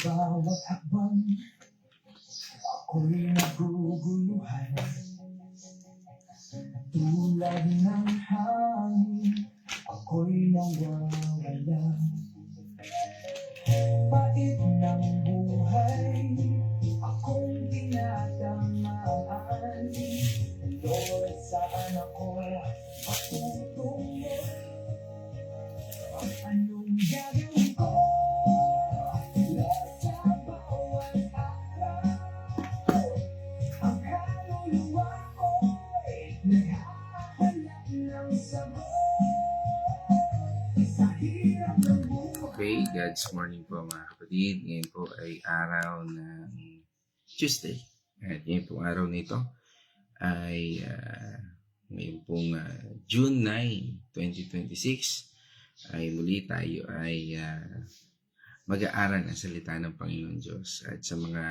bawat hakbang, ako'y naguguluhan. Tulad ng hangin, ako'y nawawala. Pait ng buhay, akong tinatamaan. Lord, saan ako matutungo? Anong gagawin ko? Lord, sa bawat araw, ang kaluluwa ko'y naghahanap ng sagot. Sa hirap ng buhay. Okay, God's morning po mga kapatid. Ngayon po ay araw ng Tuesday. At ngayon pong araw nito ay ngayon pong June 9, 2026 ay muli tayo ay mag-aaral ang salita ng Panginoon Diyos. At sa mga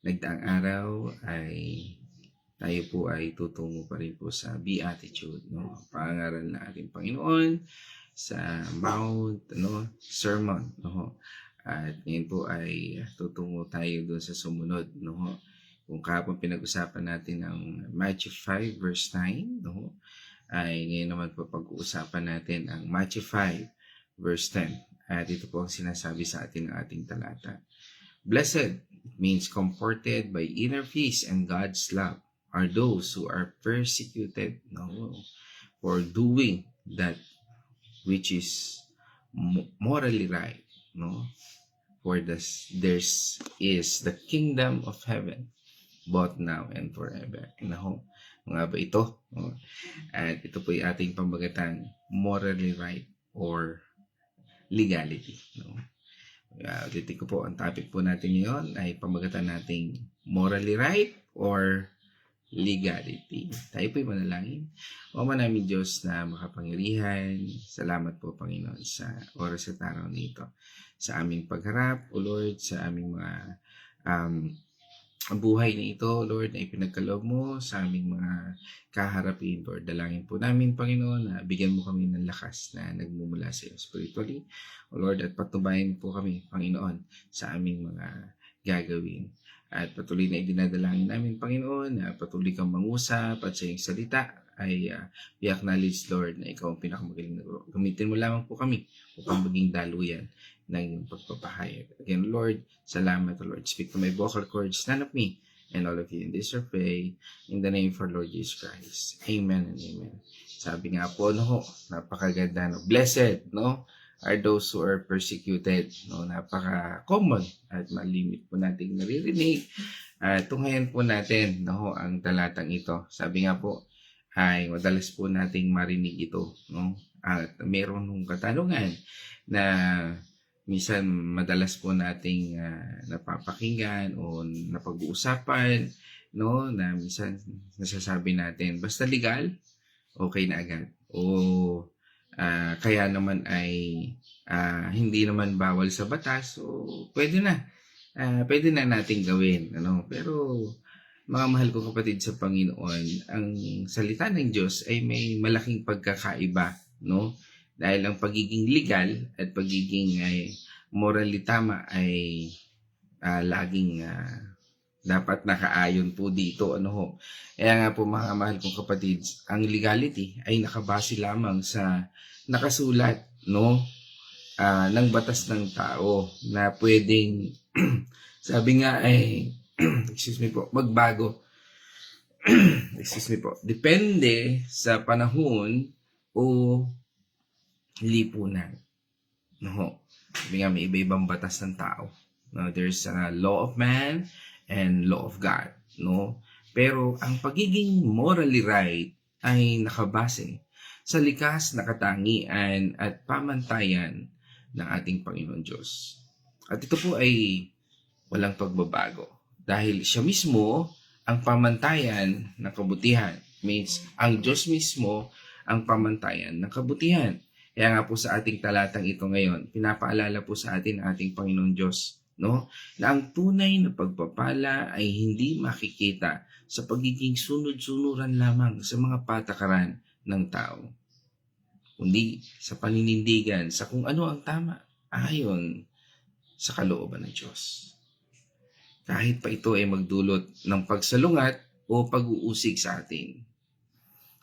nagdaang araw ay tayo po ay tutungo pa rin po sa Beatitude, no? Pangaral ng ating Panginoon sa Mount Sermon, no? At ngayon po ay tutungo tayo doon sa sumunod, no? Kung kahapon pinag-usapan natin ang Matthew 5 verse 9, no? Ay ngayon naman po pag-uusapan natin ang Matthew 5 verse 10. At ito po ang sinasabi sa atin ng ating talata. Blessed means comforted by inner peace and God's love are those who are persecuted, no? For doing that which is morally right, no? For theirs is the kingdom of heaven, both now and forever. Naho, mga ba ito? No? At ito po yung ating pambagatang morally right or legality. No? Ulitin ko po, ang topic po natin ngayon ay pamagatan nating morally right or legality. Tayo po'y manalangin. O namin Diyos na makapangyarihan, salamat po Panginoon sa oras at araw nito. Sa aming pagharap, O Lord, sa aming mga buhay na ito, Lord, na ipinagkaloob mo sa aming mga kaharapin, Lord. Dalangin po namin, Panginoon, na bigyan mo kami ng lakas na nagmumula sa iyo spiritually, O Lord, at patubayan po kami, Panginoon, sa aming mga gagawin. At patuloy na idinadalangin namin, Panginoon, na patuloy kang mangusap at sa iyong salita ay we acknowledge, Lord, na ikaw ang pinakamagaling na guro. Gamitin mo lamang po kami upang maging daluyan ng iyong pagpapahayag. Again, Lord, salamat, Lord. Speak to my vocal cords, none of me, and all of you. In this we pray, in the name of our Lord Jesus Christ. Amen and amen. Sabi nga po, no, napakaganda, no? Blessed, no? Are those who are persecuted, no? Napaka-common at malimit po nating naririnig. Tunghayan po natin, no, ang talatang ito. Sabi nga po, ay madalas po nating marinig ito, no? At meron ng katanungan na minsan madalas po nating napapakinggan o napag-uusapan, no, na minsan nasasabi natin, basta legal, okay na agad. O kaya naman ay hindi naman bawal sa batas, so pwede na nating gawin, ano? Pero mga mahal ko kapatid sa Panginoon, ang salita ng Diyos ay may malaking pagkakaiba, no? Dahil ang pagiging legal at pagiging morally tama ay laging dapat nakaayon po dito, ano ho. Kaya nga po mga mahal kong kapatid, ang legality ay nakabase lamang sa nakasulat, no, ng batas ng tao na pwedeng sabi nga ay excuse me po, magbago. Excuse me po. Depende sa panahon o lipunan. No. Sabi nga may iba-ibang batas ng tao. No, there's a law of man and law of God, no? Pero ang pagiging morally right ay nakabase sa likas na katangian at pamantayan ng ating Panginoon Diyos. At ito po ay walang pagbabago dahil siya mismo ang pamantayan ng kabutihan. Means, ang Diyos mismo ang pamantayan ng kabutihan. Kaya nga po sa ating talatang ito ngayon, pinapaalala po sa atin ang ating Panginoon Diyos, no, na ang tunay na pagpapala ay hindi makikita sa pagiging sunod-sunuran lamang sa mga patakaran ng tao, kundi sa paninindigan sa kung ano ang tama ayon sa kalooban ng Diyos. Kahit pa ito ay magdulot ng pagsalungat o pag-uusig sa atin.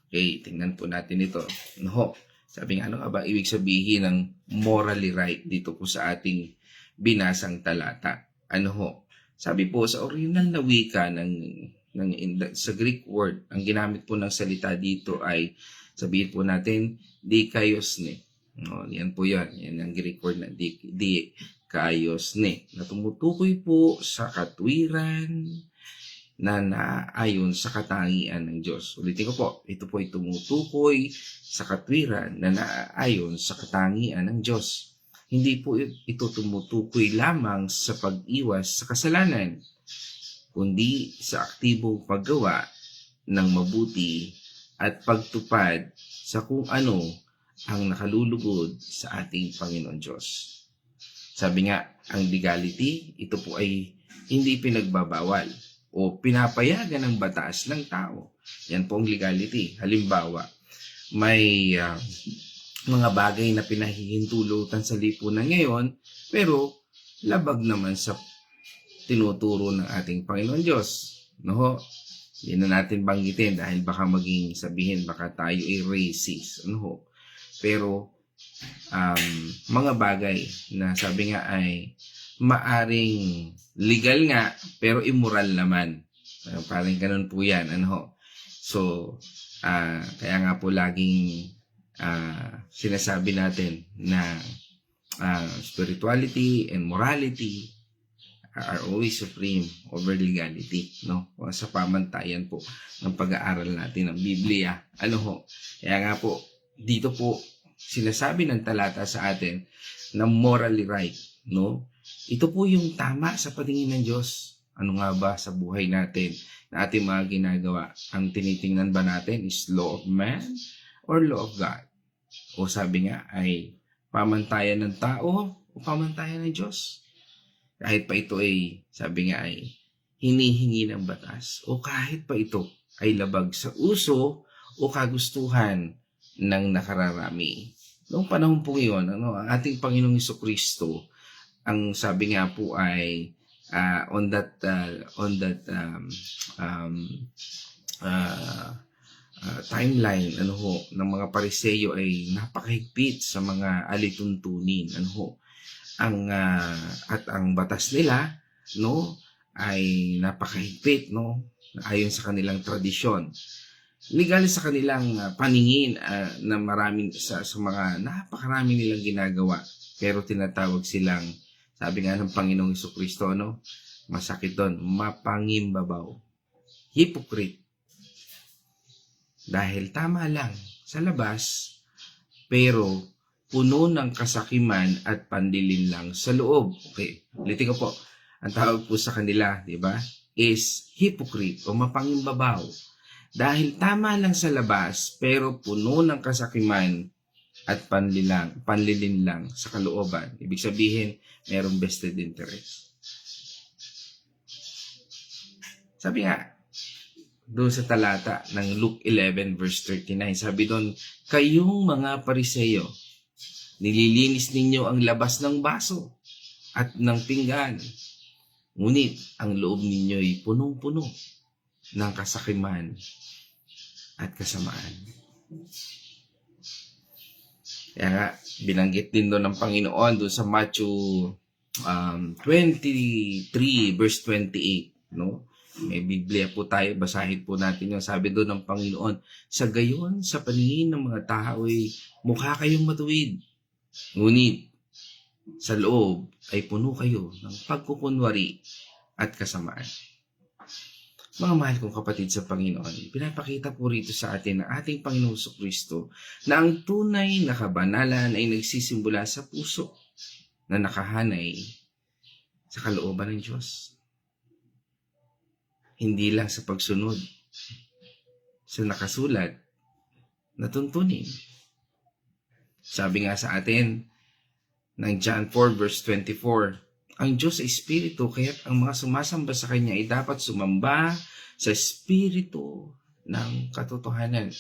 Okay, tingnan po natin ito. No, sabi nga, ano nga ba ibig sabihin ng morally right dito po sa ating binasang talata? Ano ho? Sabi po sa original na wika sa Greek word, ang ginamit po ng salita dito ay, sabihin po natin, dikaiosne. No, yan po yan. Yan ang Greek word na dikaiosne. Na tumutukoy po sa katwiran na naayon sa katangian ng Diyos. Ulitin ko po, ito po ay tumutukoy sa katwiran na naayon sa katangian ng Diyos. Hindi po ito tumutukoy lamang sa pag-iwas sa kasalanan, kundi sa aktibong paggawa ng mabuti at pagtupad sa kung ano ang nakalulugod sa ating Panginoon Diyos. Sabi nga, ang legality, ito po ay hindi pinagbabawal o pinapayagan ng batas ng tao. Yan po ang legality. Halimbawa, may mga bagay na pinahihintulutan sa lipunan ngayon, pero labag naman sa tinuturo ng ating Panginoon Diyos. No? Hindi na natin banggitin dahil baka maging sabihin, baka tayo ay racist. Ano? Pero mga bagay na sabi nga ay maaring legal nga pero immoral naman. Parang ganun po yan. Ano? So, kaya nga po laging sinasabi natin na spirituality and morality are always supreme over legality, no? O sa pamantayan po ng pag-aaral natin ng Biblia. Ano ho? Kaya nga po, dito po sinasabi ng talata sa atin na morally right, no? Ito po yung tama sa patingin ng Diyos. Ano nga ba sa buhay natin na ating mga ginagawa? Ang tinitingnan ba natin is law of man or law of God? O sabi nga ay pamantayan ng tao o pamantayan ng Diyos? Kahit pa ito ay, sabi nga ay hinihingi ng batas o kahit pa ito ay labag sa uso o kagustuhan ng nakararami. Noong panahon po ngayon, ang ating Panginoong Jesucristo, ang sabi nga po ay on that timeline ng mga Pariseo ay napakahigpit sa mga alituntunin. At ang batas nila ay napakahigpit ayon sa kanilang tradisyon. Legal sa kanilang paningin na maraming sa mga napakarami nilang ginagawa, pero tinatawag silang, sabi nga ng Panginoong Jesucristo, masakit doon, mapangimbabaw, hypocrite. Dahil tama lang sa labas, pero puno ng kasakiman at pandilin lang sa loob. Okay, ulitin ko po. Ang tawag po sa kanila, di ba, is hypocrite o mapangimbabaw. Dahil tama lang sa labas, pero puno ng kasakiman at panlilin lang sa kalooban. Ibig sabihin, merong vested interest. Sabi nga, doon sa talata ng Luke 11 verse 39, sabi doon, kayong mga Pariseo, nililinis ninyo ang labas ng baso at ng pinggan. Ngunit ang loob ninyo'y punong-puno ng kasakiman at kasamaan. Kaya nga, binanggit din doon ng Panginoon doon sa Matthew 23 verse 28, no? May Biblia po tayo, basahin po natin yung sabi doon ng Panginoon, sa gayon, sa paningin ng mga tao ay mukha kayong matuwid, ngunit sa loob ay puno kayo ng pagkukunwari at kasamaan. Mga mahal kong kapatid sa Panginoon, pinapakita po rito sa atin ng ating Panginoong Jesucristo na ang tunay na kabanalan ay nagsisimula sa puso na nakahanay sa kalooban ng Diyos. Hindi lang sa pagsunod sa nakasulat na tuntunin. Sabi nga sa atin ng John 4 verse 24, ang Diyos ay Espiritu, kaya't ang mga sumasamba sa Kanya ay dapat sumamba sa Espiritu ng katotohanan.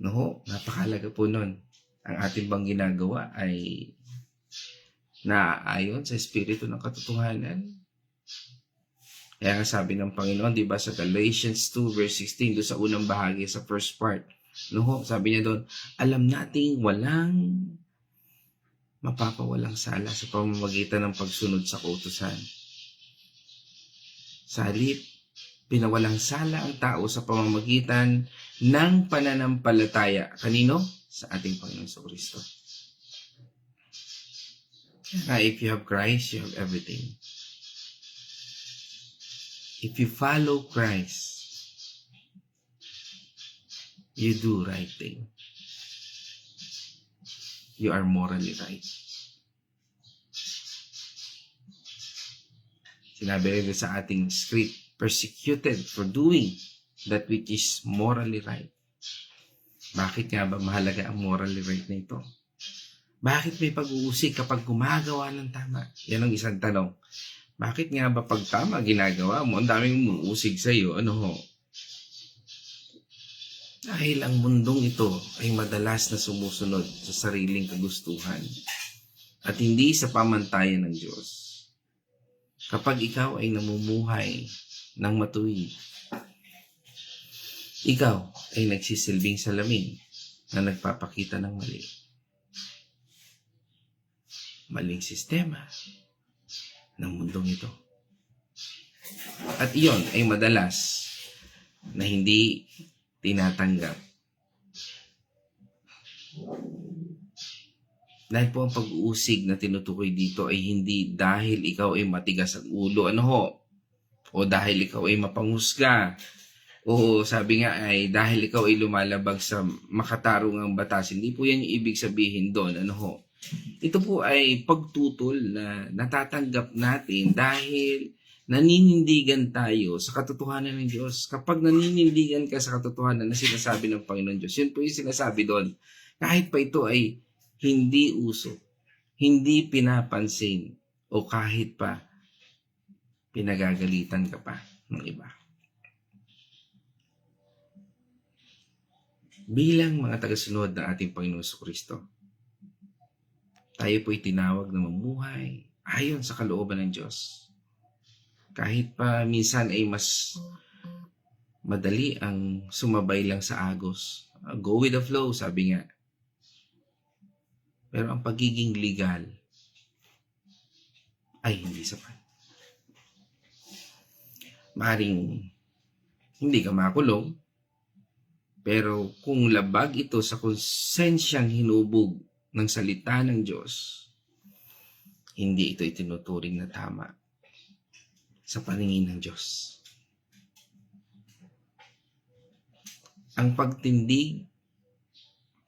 Napakahalaga po nun. Ang ating bang ginagawa ay na ayon sa Espiritu ng katotohanan. Kaya nga sabi ng Panginoon, di ba, sa Galatians 2 verse 16, doon sa unang bahagi, sa first part, no, sabi niya doon, alam nating walang mapapawalang sala sa pamamagitan ng pagsunod sa kautusan. Sa halip, pinawalang sala ang tao sa pamamagitan ng pananampalataya. Kanino? Sa ating Panginoon Kristo. If you have Christ, you have everything. If you follow Christ, you do right thing. You are morally right. Sinabi rin sa ating script, persecuted for doing that which is morally right. Bakit nga ba mahalaga ang morally right na ito? Bakit may pag-uusig kapag gumagawa ng tama? Yan ang isang tanong. Bakit nga ba pag tama ginagawa mo, ang daming umuusig sa iyo? Ano ho? Dahil ang mundong ito ay madalas na sumusunod sa sariling kagustuhan at hindi sa pamantayan ng Diyos. Kapag ikaw ay namumuhay ng matuwid, ikaw ay nagsisilbing salamin na nagpapakita ng mali. Maling sistema ng mundong ito. At iyon ay madalas na hindi tinatanggap. Dahil po ang pag-uusig na tinutukoy dito ay hindi dahil ikaw ay matigas ang ulo, ano ho? O dahil ikaw ay mapanghusga. O sabi nga ay dahil ikaw ay lumalabag sa makatarungang batas. Hindi po yan yung ibig sabihin doon, ano ho? Ito po ay pagtutol na natatanggap natin dahil naninindigan tayo sa katotohanan ng Diyos. Kapag naninindigan ka sa katotohanan na sinasabi ng Panginoon Diyos, yun po yung sinasabi doon. Kahit pa ito ay hindi uso, hindi pinapansin, o kahit pa pinagagalitan ka pa ng iba. Bilang mga tagasunod ng ating Panginoon Kristo, tayo po'y tinawag na mamuhay ayon sa kalooban ng Diyos. Kahit pa minsan ay mas madali ang sumabay lang sa agos. Go with the flow, sabi nga. Pero ang pagiging legal ay hindi sapat. Maring hindi ka makulong, pero kung labag ito sa konsensyang hinubog ng salita ng Diyos, hindi ito itinuturing na tama sa paningin ng Diyos. Ang pagtindig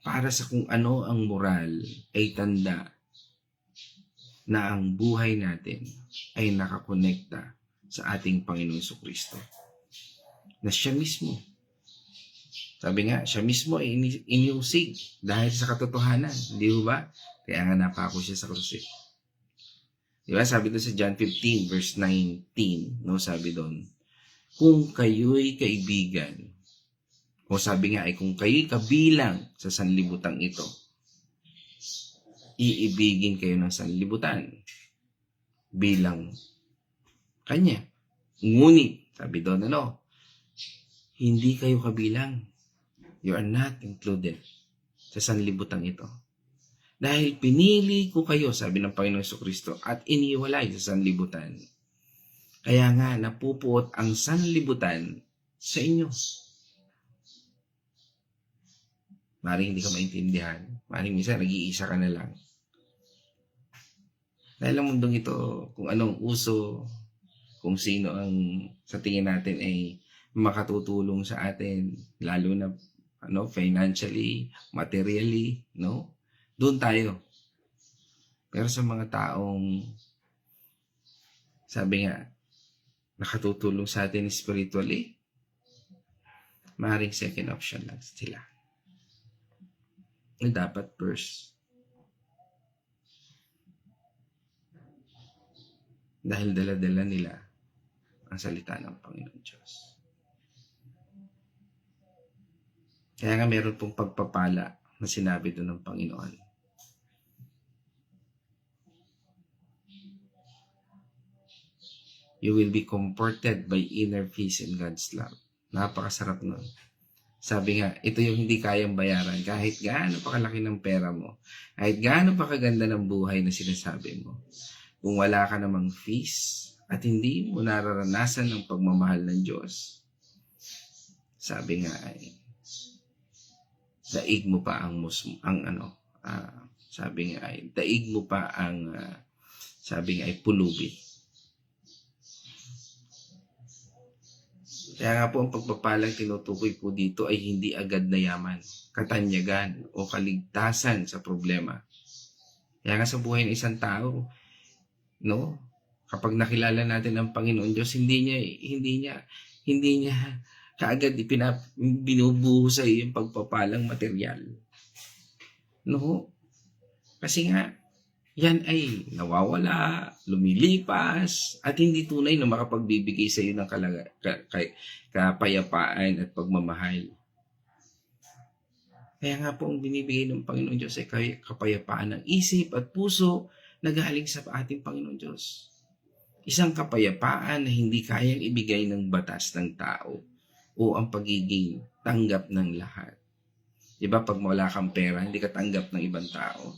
para sa kung ano ang moral ay tanda na ang buhay natin ay nakakonekta sa ating Panginoon Kristo. Na siya mismo, sabi nga, siya mismo ay iniusig dahil sa katotohanan. Hindi ba? Kaya nga napako siya sa krus. Diba? Sabi doon sa John 15 verse 19, no, sabi doon, kung kayo'y kaibigan, o sabi nga ay kung kayo'y kabilang sa sanlibutang ito, iibigin kayo ng sanlibutan bilang kanya. Ngunit, sabi doon, ano, hindi kayo kabilang. You are not included sa sanlibutang ito. Dahil pinili ko kayo, sabi ng Panginoon Kristo, at iniwalay sa sanlibutan. Kaya nga, napupuot ang sanlibutan sa inyo. Maring hindi ka maintindihan. Maring minsan, nag-iisa ka na lang. Dahil ang mundong ito, kung anong uso, kung sino ang sa tingin natin ay makatutulong sa atin, lalo na financially, materially, no? Doon tayo. Pero sa mga taong, sabi nga, nakatutulong sa atin spiritually, maaaring second option lang sila. Dapat first. Dahil dala-dala nila ang salita ng Panginoon Diyos. Kaya nga meron pong pagpapala na sinabi doon ng Panginoon. You will be comforted by inner peace in God's love. Napakasarap nun. Sabi nga, ito yung hindi kayang bayaran kahit gaano pa kalaki ng pera mo, kahit gaano pa kaganda ng buhay na sinasabi mo. Kung wala ka namang peace at hindi mo nararanasan ng pagmamahal ng Diyos, sabi nga ay, daig mo pa sabi nga ay, daig mo pa ang, sabi nga ay, pulubi. Kaya nga po ang pagpapalang tinutukoy po dito ay hindi agad na yaman, katanyagan o kaligtasan sa problema. Kaya nga sa buhay ng isang tao, no, kapag nakilala natin ang Panginoon Diyos, hindi niya kaagad binubuho sa iyo yung pagpapalang material. No? Kasi nga, yan ay nawawala, lumilipas, at hindi tunay na makapagbibigay sa iyo ng kapayapaan at pagmamahal. Kaya nga po ang binibigay ng Panginoon Diyos ay kapayapaan ng isip at puso na galing sa ating Panginoon Diyos. Isang kapayapaan na hindi kayang ibigay ng batas ng tao o ang pagiging tanggap ng lahat. Diba pag wala kang pera, hindi ka tanggap ng ibang tao.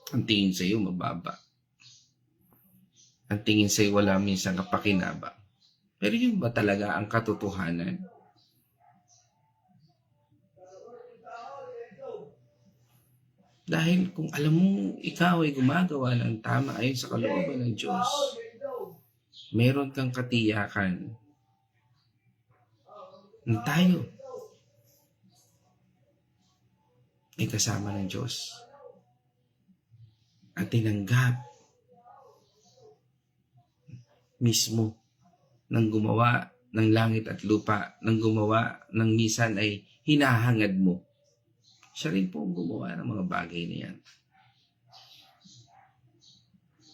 Ang tingin sa iyo mababa. Ang tingin sa iyo wala minsan kapakinabang. Pero yun ba talaga ang katotohanan? Dahil kung alam mo ikaw ay gumagawa ng tama ayon sa kalooban ng Diyos, meron kang katiyakan na tayo ay kasama ng Diyos at tinanggap mismo ng gumawa ng langit at lupa, ng gumawa ng minsan ay hinahangad mo. Siya rin po ang gumawa ng mga bagay na yan.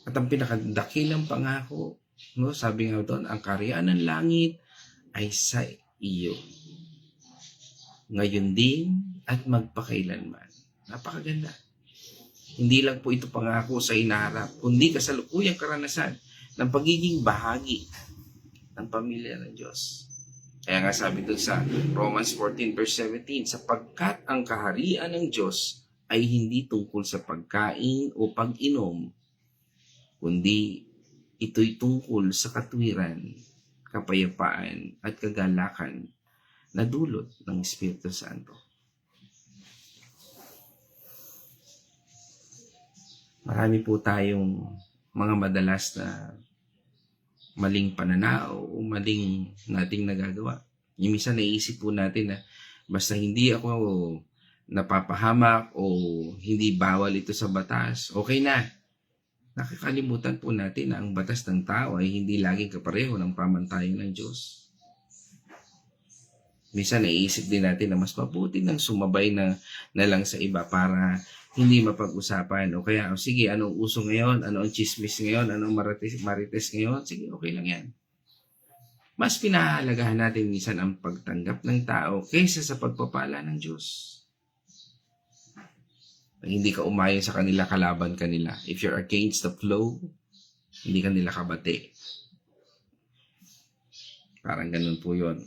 At ang pinakadakilang pangako, no, sabi nga doon, ang kaharian ng langit ay sa iyo. Ngayon din at magpakailanman. Napakaganda. Hindi lang po ito pangako sa inaharap, kundi kasalukuyang karanasan ng pagiging bahagi ng pamilya ng Diyos. Kaya nga sabi doon sa Romans 14 verse 17, sapagkat ang kaharian ng Diyos ay hindi tungkol sa pagkain o pag-inom, kundi ito'y tungkol sa katwiran, kapayapaan at kagalakan na dulot ng Espiritu Santo. Marami po tayong mga madalas na maling pananaw o maling nating nagagawa. Yung minsan naisip po natin na basta hindi ako napapahamak o hindi bawal ito sa batas, okay na. Nakakalimutan po natin na ang batas ng tao ay hindi laging kapareho ng pamantayan ng Diyos. Minsan naisip din natin na mas mabuti nang sumabay na lang sa iba para hindi mapag-usapan. O kaya, sige, anong uso ngayon? Ano ang chismis ngayon? Anong marites ngayon? Sige, okay lang yan. Mas pinahalagahan natin minsan ang pagtanggap ng tao kaysa sa pagpapala ng Diyos. Pag hindi ka umayon sa kanila, kalaban kanila. If you're against the flow, hindi kanila kabate. Parang ganun po yun.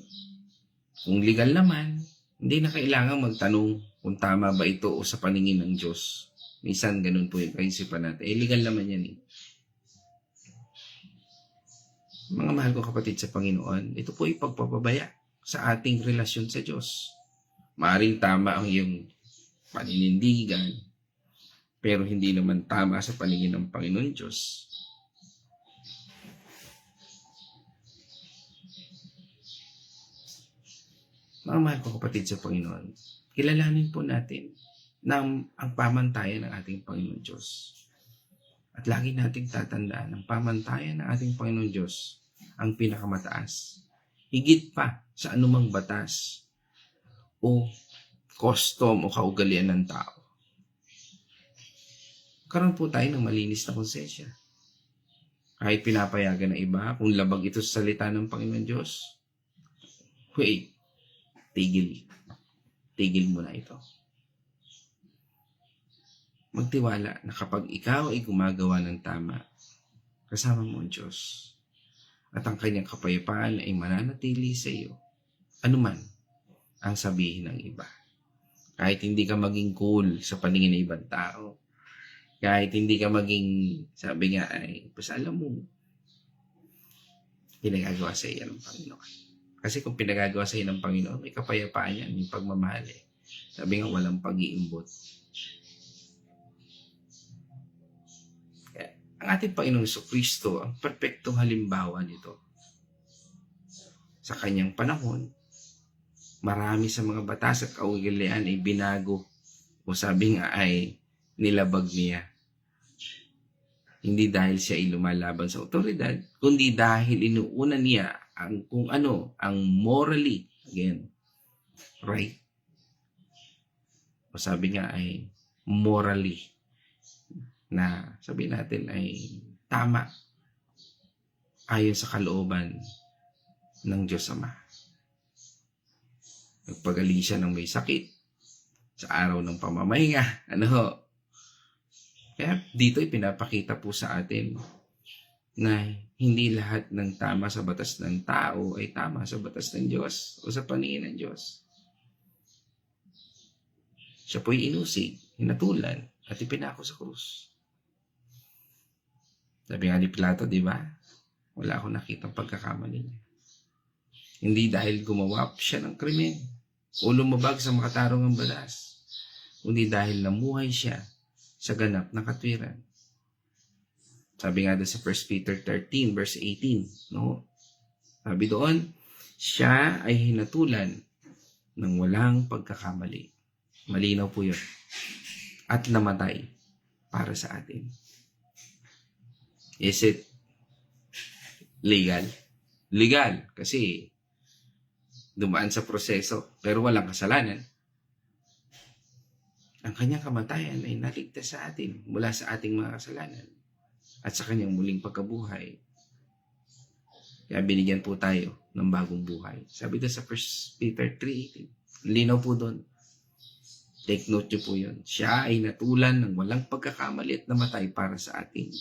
Kung legal naman, hindi na kailangan magtanong kung tama ba ito o sa paningin ng Diyos. Minsan ganun po yung kaisipan natin. Legal naman yan eh. Mga mahal ko kapatid sa Panginoon, ito po ay pagpapabaya sa ating relasyon sa Diyos. Maaring tama ang iyong paninindigan, pero hindi naman tama sa paningin ng Panginoon Diyos. Mga mahal ko kapatid sa Panginoon, kilalanin po natin na ang pamantayan ng ating Panginoon Diyos. At lagi nating tatandaan ang pamantayan ng ating Panginoon Diyos ang pinakamataas. Higit pa sa anumang batas o custom o kaugalian ng tao. Karoon po tayo ng malinis na konsensya. Kahit pinapayagan ng iba, kung labag ito sa salita ng Panginoon Diyos, wait, tigil mo na ito. Magtiwala na kapag ikaw ay gumagawa ng tama, kasama mo ang Diyos. At ang kanyang kapayapaan ay mananatili sa iyo. Ano man ang sabihin ng iba. Kahit hindi ka maging cool sa paningin ng ibang tao. Kahit hindi ka maging, sabi nga ay, basta alam mo, pinagagawa sa iyo ng Panginoon. Kasi kung pinagagawa sa iyo ng Panginoon, may kapayapaan yan, may pagmamahal eh. Sabi nga, walang pag-iimbot. Kaya, ang ating Panginoong Kristo, ang perpektong halimbawa nito. Sa kanyang panahon, marami sa mga batas at kaugalian ay binago o sabi nga ay nilabag niya. Hindi dahil siya ay lumalaban sa otoridad, kundi dahil inuuna niya ang kung ano, ang morally, again, right? O sabi nga ay morally na sabi natin ay tama ayon sa kalooban ng Diyos Ama. Nagpagaling siya ng may sakit sa araw ng pamamahinga. Ano ho? Kaya dito pinapakita po sa atin na hindi lahat ng tama sa batas ng tao ay tama sa batas ng Diyos o sa paningin ng Diyos. Siya po'y inusig, hinatulan, at ipinako sa krus. Sabi nga ni Pilato, di ba? Wala akong nakitang pagkakamali niya. Hindi dahil gumawa siya ng krimen o lumabag sa makatarungang batas, kundi dahil namuhay siya sa ganap na katwiran. Sabi nga doon sa 1 Peter 13 verse 18, no? Sabi doon, siya ay hinatulan ng walang pagkakamali. Malinaw po yun. At namatay para sa atin. Is it legal? Legal kasi dumaan sa proseso pero walang kasalanan. Ang kanyang kamatayan ay naligtas sa atin mula sa ating mga kasalanan at sa kanyang muling pagkabuhay. Kaya binigyan po tayo ng bagong buhay. Sabi doon sa 1 Peter 3:18. Linaw po doon. Take note nyo po yun. Siya ay natulan ng walang pagkakamali at namatay para sa atin.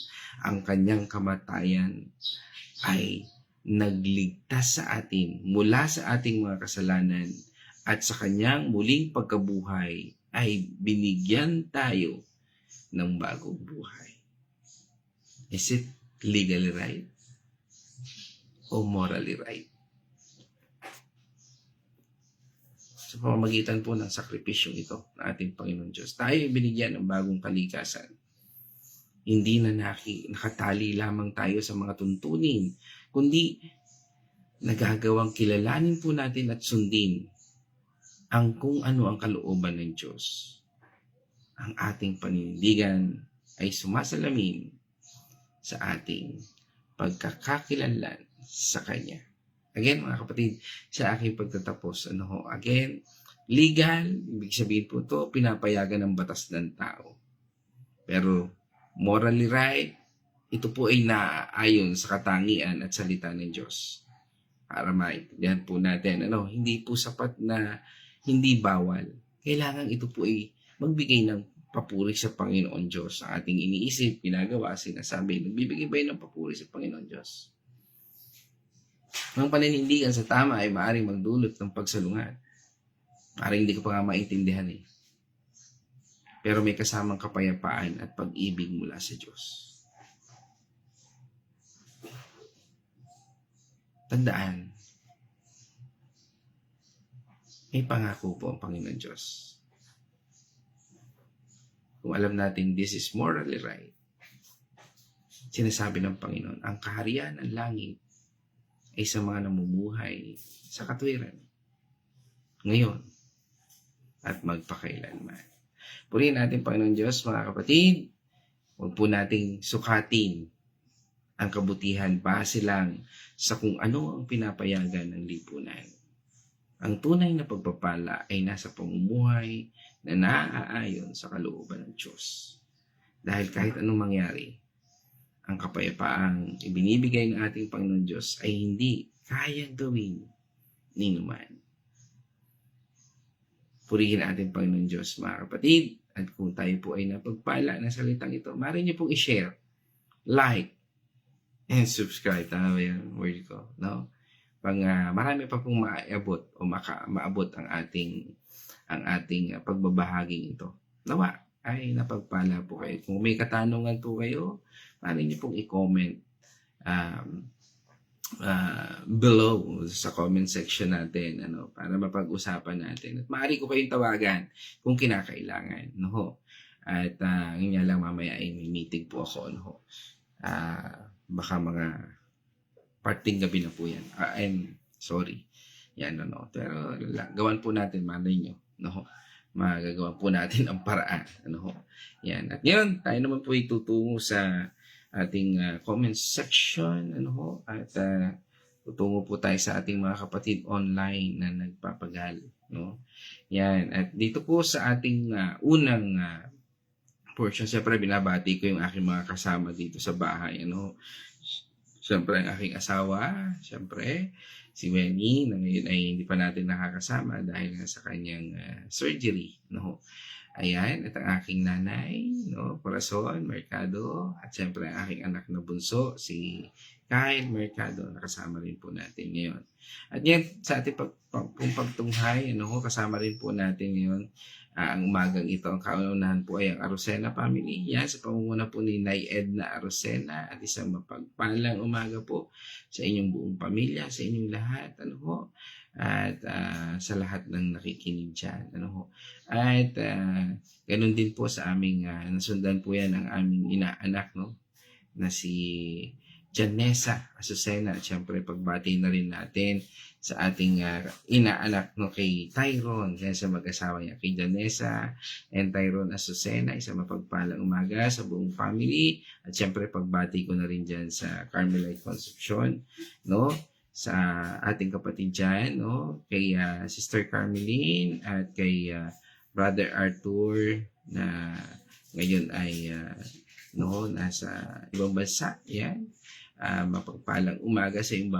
Ang kanyang kamatayan ay nagligtas sa atin mula sa ating mga kasalanan at sa kanyang muling pagkabuhay ay binigyan tayo ng bagong buhay. Is it legally right o morally right? Sa pamamagitan po ng sakripisyong ito ng ating Panginoon Diyos, tayo ay binigyan ng bagong kalikasan. Hindi na nakatali lamang tayo sa mga tuntunin, kundi nagagawang kilalanin po natin at sundin ang kung ano ang kalooban ng Diyos. Ang ating paninindigan ay sumasalamin sa ating pagkakakilanlan sa Kanya. Again, mga kapatid, sa aking pagtatapos, again, legal, ibig sabihin po ito, pinapayagan ng batas ng tao. Pero morally right, ito po ay naaayon sa katangian at salita ng Diyos. Para maintindihan po natin, hindi po sapat na hindi bawal. Kailangan ito po ay magbigay ng papuri sa Panginoon Diyos. Ang ating iniisip, ginagawa, sinasabi, nagbibigay ba ng papuri sa Panginoon Diyos? Ang paninindigan sa tama ay maaaring magdulot ng pagsalungat. Maaaring hindi ko pa nga maintindihan eh. Pero may kasamang kapayapaan at pag-ibig mula sa Diyos. Tandaan, may pangako po ang Panginoon Diyos. Kung alam natin this is morally right, sinasabi ng Panginoon, ang kaharian ng langit ay sa mga namumuhay sa katwiran. Ngayon at magpakailanman. Purihin natin, Panginoon Diyos, mga kapatid. Huwag po nating sukatin ang kabutihan base lang sa kung ano ang pinapayagan ng lipunan. Ang tunay na pagpapala ay nasa pamumuhay na naaayon sa kalooban ng Diyos. Dahil kahit anong mangyari, ang kapayapaang ibinibigay ng ating Panginoon Diyos ay hindi kayang gawin ni naman. Purihin natin, Panginoon Diyos, mga kapatid. At kung tayo po ay napagpala ng salitang ito, maaari niyo pong i-share, like, and subscribe. Tama ba yan? Word ko, no? Marami pa pong maaabot o maabot ang ating pagbabahaging ito. Nawa ay napagpala po kayo. Kung may katanungan po kayo, maaari niyo pong i-comment um, below sa comment section natin para mapag-usapan natin. At maaari ko kayong tawagan kung kinakailangan. No? At yun nga lang mamaya ay may meeting po ako. No? Baka mga parting gabi na po yan. Sorry. Yan, Pero gawan po natin, malay nyo. No? Magagawa po natin ang paraan. Yan. At ngayon, tayo naman po itutungo sa ating comment section. At tutungo po tayo sa ating mga kapatid online na nagpapagal. No? Yan. At dito po sa ating unang portion, siyempre binabati ko yung aking mga kasama dito sa bahay. Siyempre ang aking asawa, siyempre si Benny na ngayon ay hindi pa natin nakakasama dahil sa kanyang surgery. Ayan, at ang aking nanay, Corazon Mercado, at siyempre ang aking anak na bunso, si Kyle Mercado, nakasama rin po natin ngayon. At yan, sa ating pagtunghay, kasama rin po natin ngayon ang umagang ito. Ang kaunahan po ay ang Arocena family. Yan, sa pamumuno po ni Nay Edna Arocena at isang mapagpalang umaga po sa inyong buong pamilya, sa inyong lahat. At sa lahat ng nakikinig dyan. At ganun din po sa aming nasundan po yan ang aming inaanak na si Janessa Azucena. At syempre pagbati na rin natin sa ating inaanak kay Tyrone, kaya sa mag-asawa niya kay Janessa and Tyrone Azucena, isang mapagpalang umaga sa buong family. At syempre pagbati ko na rin dyan sa Carmelite Concepcion, sa ating kapatid dyan, kay Sister Carmeline at kay Brother Arthur na ngayon ay nasa ibang bansa. Yan. Mapagpalang umaga sa yung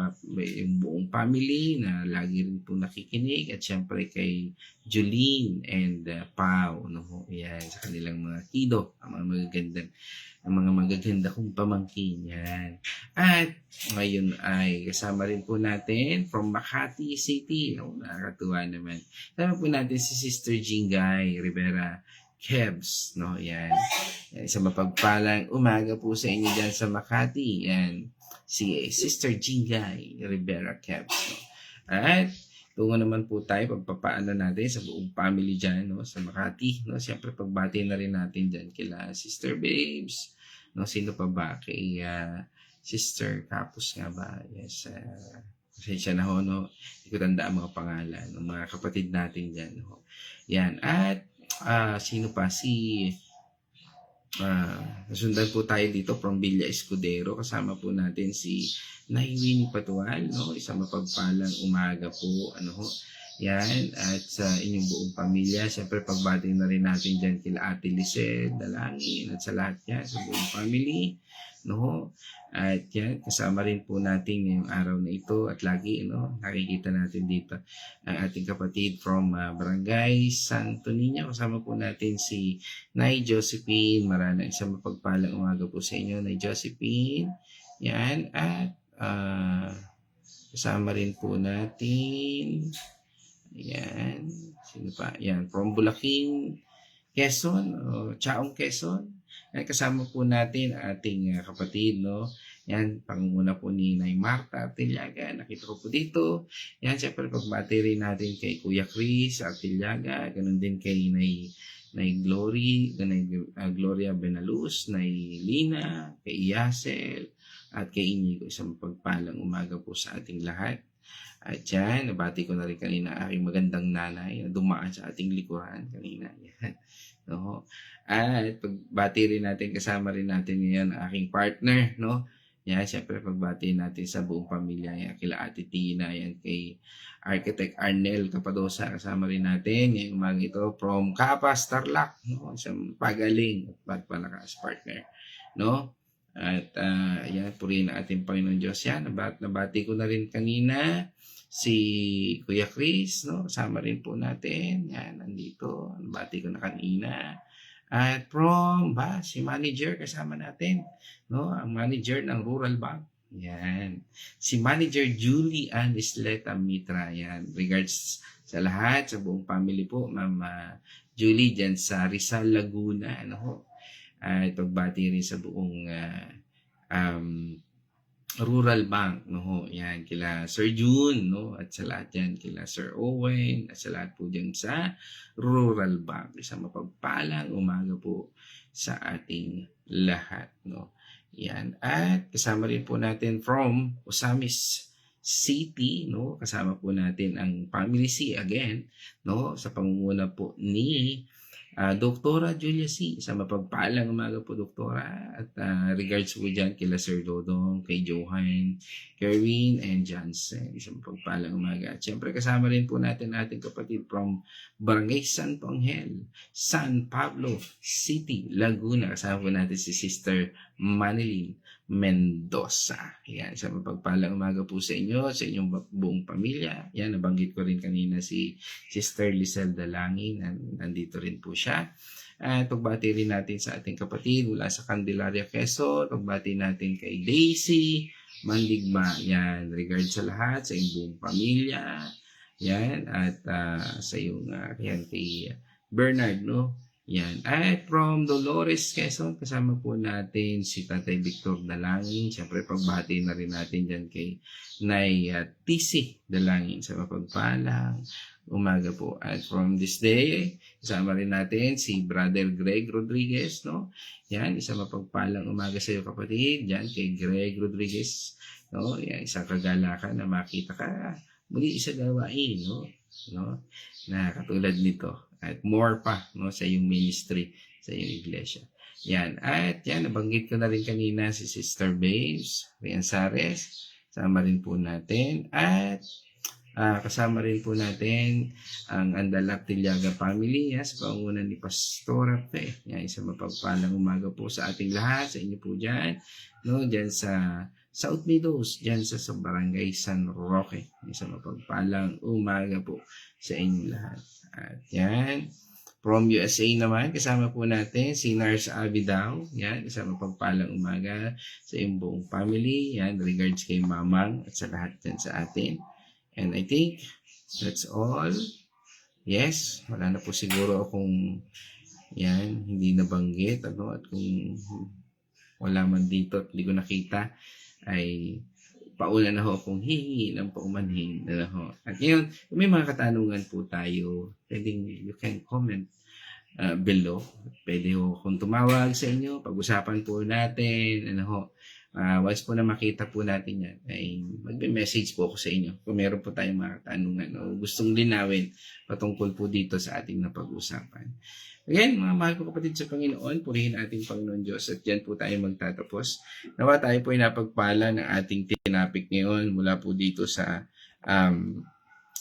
buong family na lagi rin po nakikinig, at syempre kay Julene and Pau, yan, sa kanilang mga kido, ang mga magaganda kong pamangkin. Yan. At ngayon ay kasama rin po natin from Makati City. Nakakatuwa naman. Kasama po natin si Sister Jingay Rivera Kebs. Yan. Isang mapagpalang umaga po sa inyo dyan sa Makati. Yan. Si Sister Jingay Rivera Kebs. At tungo naman po tayo, pagpapaano natin sa buong family dyan sa Makati. Siyempre pagbati na rin natin dyan kila Sister Babes. Sino pa ba? Kay Sister Kapus nga ba? Yes. Pasensya na hindi ko tandaan mga pangalan ng mga kapatid natin dyan. Yan. At sino pa? Nasundan po tayo dito from Villa Escudero. Kasama po natin si Nahiwini Patual, isang mapagpalang umaga po. Yan, at sa inyong buong pamilya, siyempre pagbati na rin natin dyan kila Ate Lisette, Dalangin, at sa lahat yan, sa buong family. At yan, kasama rin po natin ngayong araw na ito, at lagi, nakikita natin dito ang ating kapatid from Barangay Santo Niño. Kasama po natin si Nay Josephine Marana. Isang mapagpalang umaga po sa inyo, Nay Josephine. Yan, at kasama rin po natin, ayan, sino pa? Yan, from Bulaking, Quezon, Chaong Quezon. Yan, kasama po natin ating kapatid, Yan, pangunguna po ni Nay Marta Artillaga. Nakita ko po dito. Yan, siyempre pagbati rin natin kay Kuya Chris Artillaga. Ganun din kay Nay Gloria Benaluz, Nay Lina, kay Yasel, at kay Inigo. Isang pagpalang umaga po sa ating lahat. At yan, nabati ko na rin kanina aking magandang nanay na dumaan sa ating likuran kanina. Yan. At pagbati rin natin, kasama rin natin ngayon ang aking partner. Yan, siyempre pagbati natin sa buong pamilya. Yan, kila Ate Tina, yan, kay Architect Arnel Capadosa. Kasama rin natin ngayong umaga ito from Capas, Tarlac. Isang pagaling at pagpalakas partner. At yan, purihin ang ating Panginoon Diyos. Yan, nabati ko na rin kanina si Kuya Chris, kasama rin po natin. Yan, nandito. Nabati ko na kanina. At si manager kasama natin, ang manager ng Rural Bank. Yan. Si Manager Julie Ann Isleta Mitra. Yan. Regards sa lahat, sa buong family po, Ma'am Julie, dyan sa Rizal, Laguna. Ano ho? At pagbati rin sa buong um, Rural Bank, no ho, yan, kila Sir June, no, at sa lahat yan, kila Sir Owen, at sa lahat po dyan sa Rural Bank. Isang mapagpalang umaga po sa ating lahat, no. Yan, at kasama rin po natin from Osamis City, no, kasama po natin ang Family C again, no, sa pangunguna po ni Doktora Julia C. Sa mapagpalang umaga po, Doktora. At regards po dyan kila Sir Dodong, kay Johan, Kerwin, and Johnson. Sa mapagpalang umaga. At syempre kasama rin po natin ating kapatid from Barangay Santo Angel, San Pablo City, Laguna. Kasama po natin si Sister Manilyn Mendoza. Yan, sa mapagpalang umaga po sa inyo, sa inyong buong pamilya. Yan, nabanggit ko rin kanina si Sister Lizelle Dalangin. Nandito rin po siya. At pagbati rin natin sa ating kapatid mula sa Candelaria, Quezon. Pagbati natin kay Daisy Mandigma. Yan, regards sa lahat, sa inyong buong pamilya. Yan, at sa iyong, yan, kay Bernard, no? Yan. At from Dolores, Quezon, kasama po natin si Tatay Victor Dalangin. Siyempre, pagbati na rin natin dyan kay Nay TC Dalangin sa mapagpalang umaga po. At from this day, kasama rin natin si Brother Greg Rodriguez, no? Yan, isang mapagpalang umaga sa iyo, kapatid. Yan, kay Greg Rodriguez, no? Yan, isang kagalakan na makita ka muli sa gawain, no? Na katulad nito. At more pa, no, sa iyong ministry, sa iyong iglesia. Yan. At yan, nabanggit ko na rin kanina si Sister Babes Rianzares. Kasama rin po natin. At kasama rin po natin ang Andalak Tilyaga family, sa pangunan ni Pastora Fe. Yan, isang mapagpalang umaga po sa ating lahat, sa inyo po dyan. No, dyan sa South Meadows, dyan sa Barangay San Roque. Isang mapagpalang umaga po sa inyong lahat. At yan, from USA naman, kasama po natin si Nars Abidao. Yan, kasama pagpalang umaga sa iyong buong family. Yan, regards kay Mamang at sa lahat dyan sa atin. And I think that's all. Yes, wala na po siguro akong yan, hindi nabanggit. Ano, at kung wala man dito at hindi ko nakita, ay pauna na ho akong hihingi ng paumanhin na ho. At ngayon, kung may mga katanungan po tayo, pwedeng you can comment below. Pwede ho kung tumawag sa inyo, pag-usapan po natin, ano ho. Once po na makita po natin yan, ay mag-message po ako sa inyo kung meron po tayong mga katanungan o gustong linawin patungkol po dito sa ating napag-usapan. Again, mga mahal ko kapatid sa Panginoon, purihin ating Panginoon Diyos at dyan po tayo magtatapos. Nawa tayo po ay napagpala ng ating tinapik ngayon mula po dito sa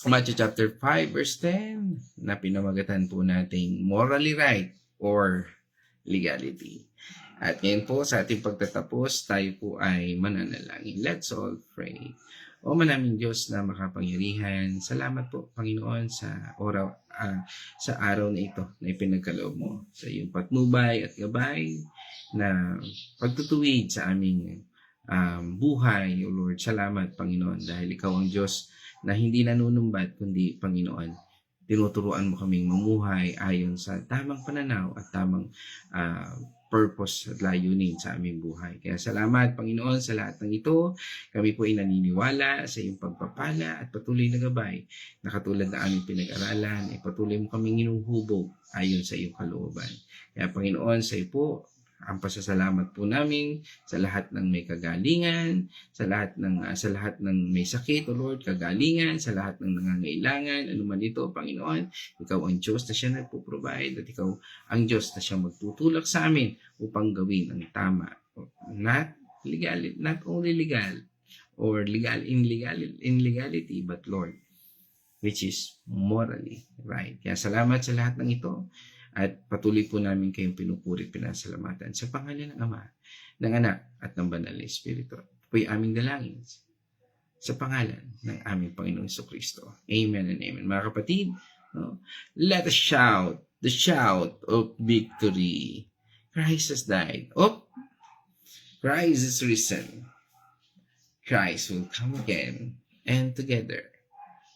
Matthew chapter 5 verse 10 na pinamagatan po nating morally right or legality. At ngayon po sa ating pagtatapos, tayo po ay mananalangin. Let's all pray. O manaming Diyos na makapangyarihan, salamat po Panginoon sa araw na ito na ipinagkaloob mo sa iyong patnubay at gabay na pagtutuwid sa aming buhay, O Lord. Salamat Panginoon dahil ikaw ang Diyos na hindi nanunumbat kundi Panginoon. Tinuturuan mo kaming mamuhay ayon sa tamang pananaw at tamang purpose at layunin sa aming buhay. Kaya salamat, Panginoon, sa lahat ng ito. Kami po ay naniniwala sa iyong pagpapala at patuloy na gabay na katulad na aming pinag-aralan, ay patuloy mo kaming inuhubog ayon sa iyong kalooban. Kaya, Panginoon, sa iyo po, ang pasasalamat po namin sa lahat ng may kagalingan, sa lahat ng may sakit, O Lord, kagalingan, sa lahat ng nangangailangan, anuman ito, Panginoon, ikaw ang Diyos na siya nagpo-provide at ikaw ang Diyos na siya magtutulak sa amin upang gawin ang tama. Not only legal or in legality, but Lord, which is morally right. Kaya salamat sa lahat ng ito. At patuloy po namin kayong pinupuri at pinasalamatan sa pangalan ng Ama, ng Anak, at ng Banal na Espiritu. Ito po yung aming dalangin sa pangalan ng aming Panginoong Jesucristo. Amen and amen. Mga kapatid, no? Let us shout the shout of victory. Christ has died. Christ is risen. Christ will come again, and together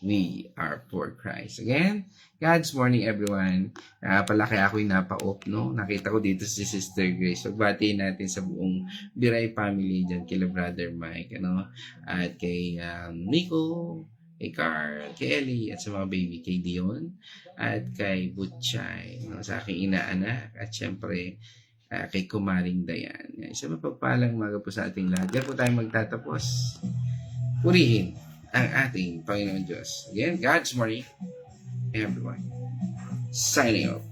we are for Christ. Again, God's morning everyone. Pala kaya ako'y napa-off, no? Nakita ko dito si Sister Grace. Pagbatiin natin sa buong Biray family dyan, kila Brother Mike, ano? At kay Nico, kay Carl, kay Ellie, at sa mga baby, kay Dion, at kay Butchay, no? Sa aking inaanak, at syempre, kay Kumaring Dayan. Isang mapagpalang umaga po sa ating lahat. Diyan po tayo magtatapos. Purihin ang ating Panginoon Diyos. Again, God's morning, everyone. Signing off.